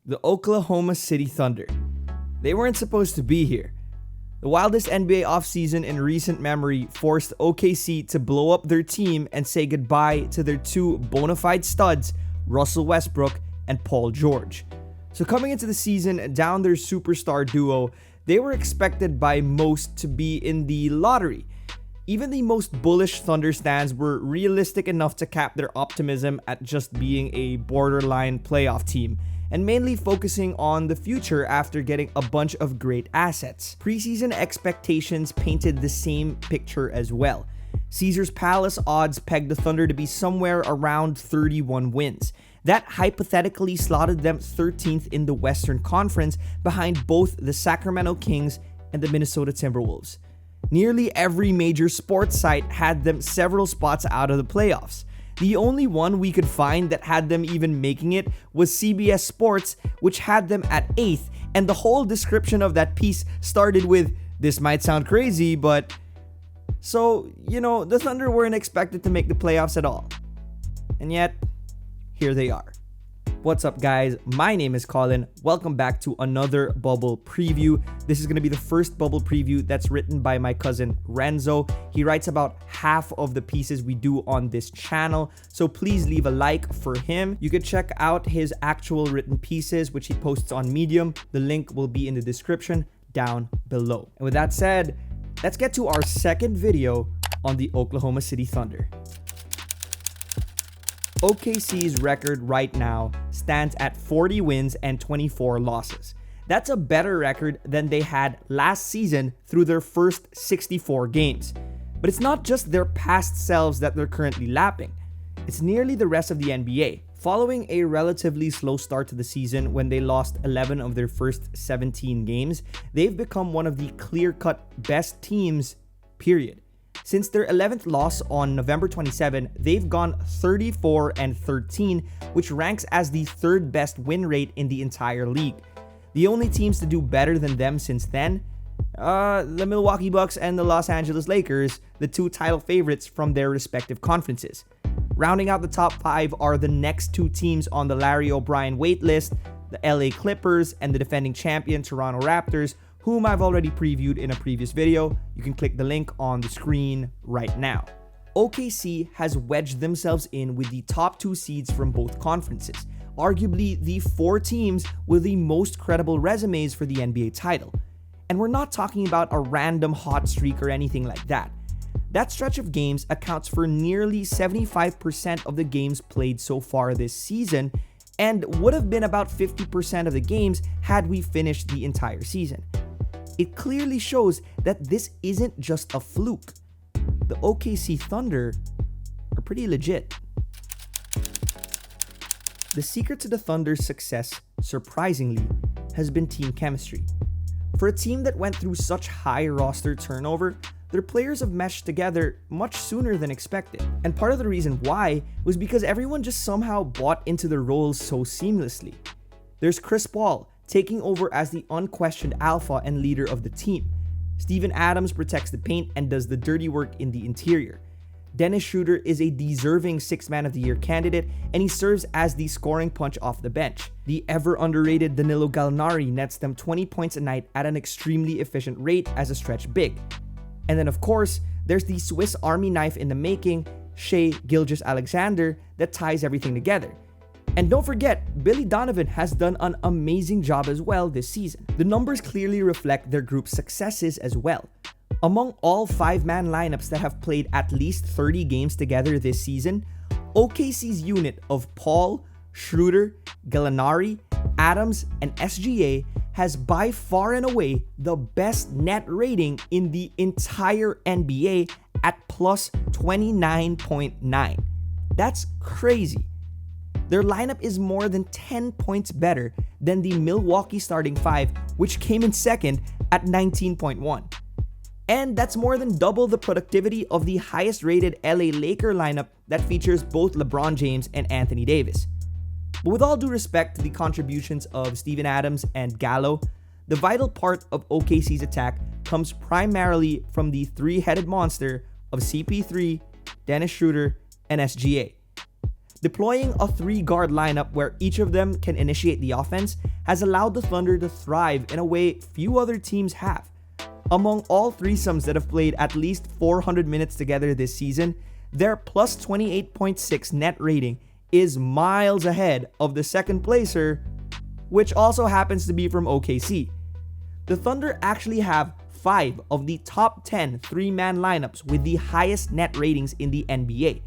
The Oklahoma City Thunder. They weren't supposed to be here. The wildest NBA offseason in recent memory forced OKC to blow up their team and say goodbye to their two bona fide studs, Russell Westbrook and Paul George. So coming into the season, down their superstar duo, they were expected by most to be in the lottery. Even the most bullish Thunder stans were realistic enough to cap their optimism at just being a borderline playoff team, and mainly focusing on the future after getting a bunch of great assets. Preseason expectations painted the same picture as well. Caesar's Palace odds pegged the Thunder to be somewhere around 31 wins. That hypothetically slotted them 13th in the Western Conference behind both the Sacramento Kings and the Minnesota Timberwolves. Nearly every major sports site had them several spots out of the playoffs. The only one we could find that had them even making it was CBS Sports, which had them at 8th, and the whole description of that piece started with, "This might sound crazy, but..." So, the Thunder weren't expected to make the playoffs at all. And yet, here they are. What's up, guys? My name is Colin. Welcome back to another bubble preview. This is going to be the first bubble preview that's written by my cousin Renzo. He writes about half of the pieces we do on this channel, so please leave a like for him. You can check out his actual written pieces, which he posts on Medium. The link will be in the description down below. And with that said, let's get to our second video on the Oklahoma City Thunder. OKC's record right now stands at 40 wins and 24 losses. That's a better record than they had last season through their first 64 games. But it's not just their past selves that they're currently lapping. It's nearly the rest of the NBA. Following a relatively slow start to the season when they lost 11 of their first 17 games, they've become one of the clear-cut best teams, period. Since their 11th loss on November 27, they've gone 34-13, which ranks as the third best win rate in the entire league. The only teams to do better than them since then, the Milwaukee Bucks and the Los Angeles Lakers, the two title favorites from their respective conferences. Rounding out the top 5 are the next two teams on the Larry O'Brien waitlist, the LA Clippers and the defending champion Toronto Raptors, whom I've already previewed in a previous video. You can click the link on the screen right now. OKC has wedged themselves in with the top 2 seeds from both conferences, arguably the 4 teams with the most credible resumes for the NBA title. And we're not talking about a random hot streak or anything like that. That stretch of games accounts for nearly 75% of the games played so far this season, and would have been about 50% of the games had we finished the entire season. It clearly shows that this isn't just a fluke. The OKC Thunder are pretty legit. The secret to the Thunder's success, surprisingly, has been team chemistry. For a team that went through such high roster turnover, their players have meshed together much sooner than expected. And part of the reason why was because everyone just somehow bought into their roles so seamlessly. There's Chris Paul, taking over as the unquestioned alpha and leader of the team. Steven Adams protects the paint and does the dirty work in the interior. Dennis Schroeder is a deserving 6th Man of the Year candidate, and he serves as the scoring punch off the bench. The ever underrated Danilo Gallinari nets them 20 points a night at an extremely efficient rate as a stretch big. And then of course, there's the Swiss Army knife in the making, Gilgeous-Alexander, that ties everything together. And don't forget, Billy Donovan has done an amazing job as well this season. The numbers clearly reflect their group's successes as well. Among all 5-man lineups that have played at least 30 games together this season, OKC's unit of Paul, Schroeder, Gallinari, Adams, and SGA has by far and away the best net rating in the entire NBA at plus 29.9. That's crazy. Their lineup is more than 10 points better than the Milwaukee starting 5, which came in second at 19.1. And that's more than double the productivity of the highest rated LA Laker lineup that features both LeBron James and Anthony Davis. But with all due respect to the contributions of Steven Adams and Gallo, the vital part of OKC's attack comes primarily from the three-headed monster of CP3, Dennis Schroeder, and SGA. Deploying a 3-guard lineup where each of them can initiate the offense has allowed the Thunder to thrive in a way few other teams have. Among all threesomes that have played at least 400 minutes together this season, their plus 28.6 net rating is miles ahead of the second placer, which also happens to be from OKC. The Thunder actually have 5 of the top 10 3-man lineups with the highest net ratings in the NBA.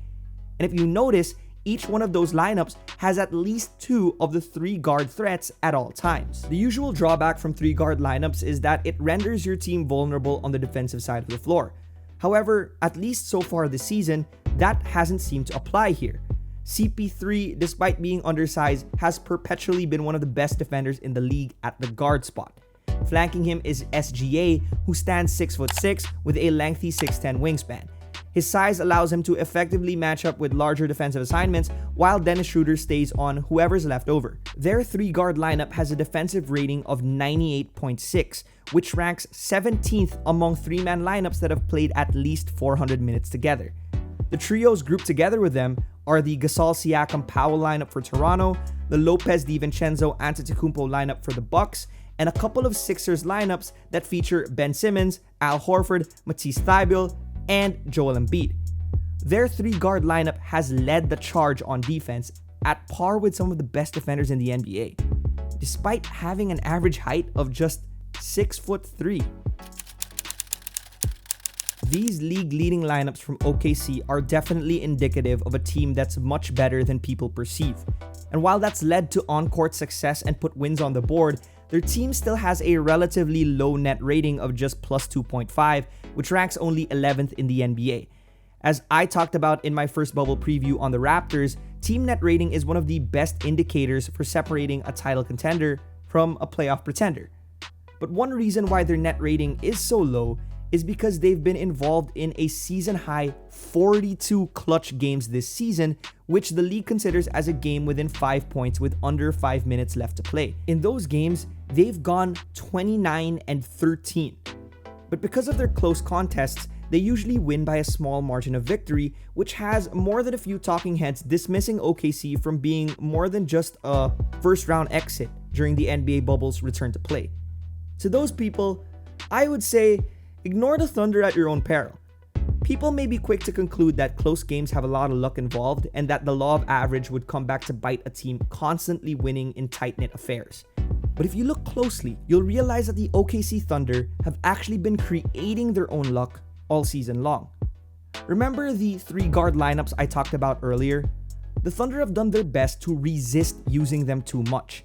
And if you notice, each one of those lineups has at least 2 of the 3-guard threats at all times. The usual drawback from 3-guard lineups is that it renders your team vulnerable on the defensive side of the floor. However, at least so far this season, that hasn't seemed to apply here. CP3, despite being undersized, has perpetually been one of the best defenders in the league at the guard spot. Flanking him is SGA, who stands 6'6" with a lengthy 6'10" wingspan. His size allows him to effectively match up with larger defensive assignments, while Dennis Schroeder stays on whoever's left over. Their 3-guard lineup has a defensive rating of 98.6, which ranks 17th among 3-man lineups that have played at least 400 minutes together. The trios grouped together with them are the Gasol-Siakam-Powell lineup for Toronto, the Lopez-DiVincenzo-Antetokounmpo lineup for the Bucks, and a couple of Sixers lineups that feature Ben Simmons, Al Horford, Matisse Thybulle, and Joel Embiid. Their 3-guard lineup has led the charge on defense at par with some of the best defenders in the NBA, despite having an average height of just 6'3". These league-leading lineups from OKC are definitely indicative of a team that's much better than people perceive. And while that's led to on-court success and put wins on the board, their team still has a relatively low net rating of just plus 2.5, which ranks only 11th in the NBA. As I talked about in my first bubble preview on the Raptors, team net rating is one of the best indicators for separating a title contender from a playoff pretender. But one reason why their net rating is so low is because they've been involved in a season-high 42 clutch games this season, which the league considers as a game within 5 points with under 5 minutes left to play. In those games, they've gone 29-13. But because of their close contests, they usually win by a small margin of victory, which has more than a few talking heads dismissing OKC from being more than just a first-round exit during the NBA bubble's return to play. To those people, I would say, ignore the Thunder at your own peril. People may be quick to conclude that close games have a lot of luck involved and that the law of average would come back to bite a team constantly winning in tight-knit affairs. But if you look closely, you'll realize that the OKC Thunder have actually been creating their own luck all season long. Remember the 3-guard lineups I talked about earlier? The Thunder have done their best to resist using them too much.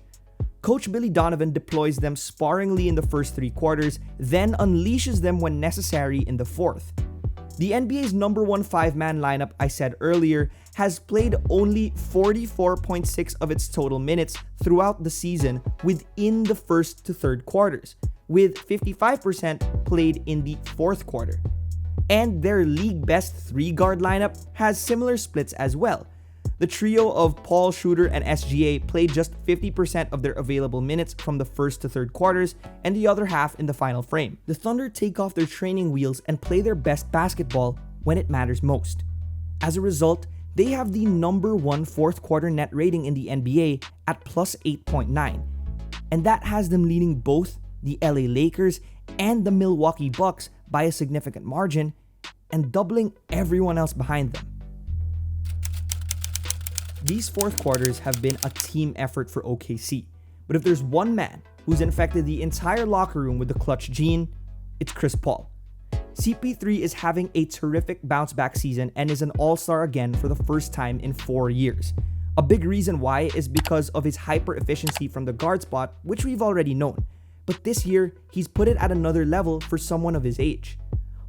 Coach Billy Donovan deploys them sparingly in the first 3 quarters, then unleashes them when necessary in the fourth. The NBA's number 1 5-man lineup I said earlier has played only 44.6 of its total minutes throughout the season within the first to third quarters, with 55% played in the fourth quarter. And their league best 3-guard lineup has similar splits as well. The trio of Paul, Schroeder, and SGA played just 50% of their available minutes from the first to third quarters and the other half in the final frame. The Thunder take off their training wheels and play their best basketball when it matters most. As a result, they have the number 1 fourth quarter net rating in the NBA at plus 8.9. And that has them leading both the LA Lakers and the Milwaukee Bucks by a significant margin and doubling everyone else behind them. These fourth quarters have been a team effort for OKC, but if there's one man who's infected the entire locker room with the clutch gene, it's Chris Paul. CP3 is having a terrific bounce-back season and is an all-star again for the first time in 4 years. A big reason why is because of his hyper-efficiency from the guard spot, which we've already known, but this year, he's put it at another level for someone of his age.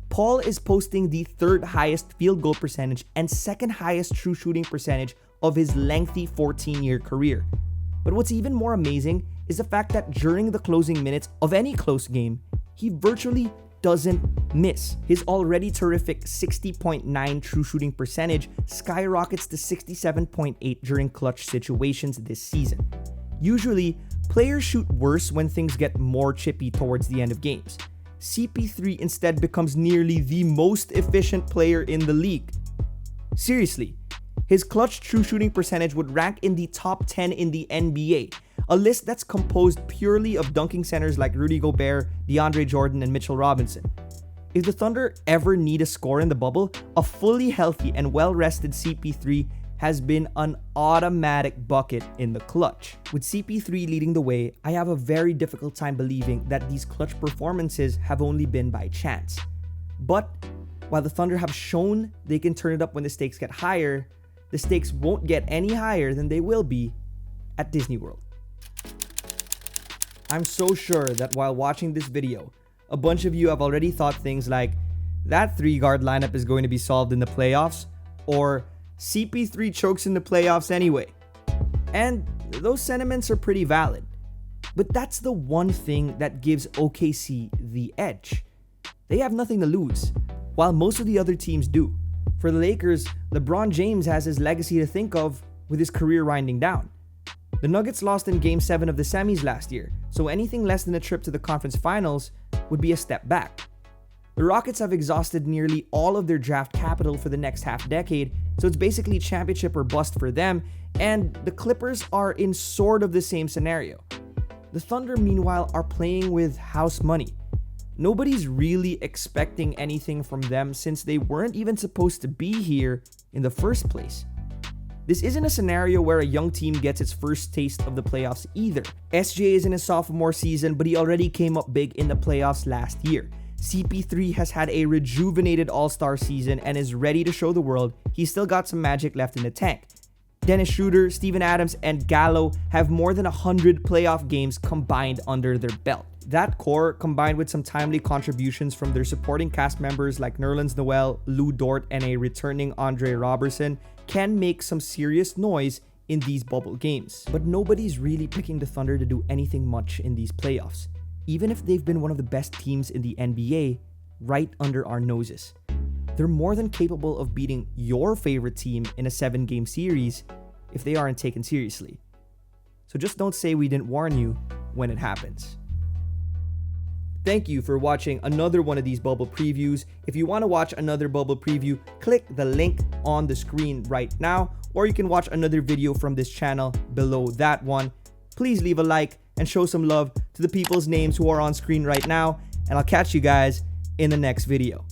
Paul is posting the 3rd highest field goal percentage and 2nd highest true shooting percentage of his lengthy 14-year career. But what's even more amazing is the fact that during the closing minutes of any close game, he virtually doesn't miss. His already terrific 60.9 true shooting percentage skyrockets to 67.8 during clutch situations this season. Usually, players shoot worse when things get more chippy towards the end of games. CP3 instead becomes nearly the most efficient player in the league. Seriously, His clutch true shooting percentage would rank in the top 10 in the NBA, a list that's composed purely of dunking centers like Rudy Gobert, DeAndre Jordan, and Mitchell Robinson. If the Thunder ever need a score in the bubble, a fully healthy and well-rested CP3 has been an automatic bucket in the clutch. With CP3 leading the way, I have a very difficult time believing that these clutch performances have only been by chance. But while the Thunder have shown they can turn it up when the stakes get higher, the stakes won't get any higher than they will be at Disney World. I'm so sure that while watching this video, a bunch of you have already thought things like, that 3-guard lineup is going to be solved in the playoffs, or CP3 chokes in the playoffs anyway. And those sentiments are pretty valid. But that's the one thing that gives OKC the edge. They have nothing to lose, while most of the other teams do. For the Lakers, LeBron James has his legacy to think of with his career winding down. The Nuggets lost in Game 7 of the semis last year, so anything less than a trip to the conference finals would be a step back. The Rockets have exhausted nearly all of their draft capital for the next half decade, so it's basically championship or bust for them, and the Clippers are in sort of the same scenario. The Thunder, meanwhile, are playing with house money. Nobody's really expecting anything from them since they weren't even supposed to be here in the first place. This isn't a scenario where a young team gets its first taste of the playoffs either. SGA is in his sophomore season, but he already came up big in the playoffs last year. CP3 has had a rejuvenated all-star season and is ready to show the world he's still got some magic left in the tank. Dennis Schroeder, Steven Adams, and Gallo have more than 100 playoff games combined under their belt. That core, combined with some timely contributions from their supporting cast members like Nerlens Noel, Lou Dort, and a returning Andre Robertson, can make some serious noise in these bubble games. But nobody's really picking the Thunder to do anything much in these playoffs, even if they've been one of the best teams in the NBA right under our noses. They're more than capable of beating your favorite team in a 7-game series if they aren't taken seriously. So just don't say we didn't warn you when it happens. Thank you for watching another one of these bubble previews. If you want to watch another bubble preview, click the link on the screen right now, or you can watch another video from this channel below that one. Please leave a like and show some love to the people's names who are on screen right now, and I'll catch you guys in the next video.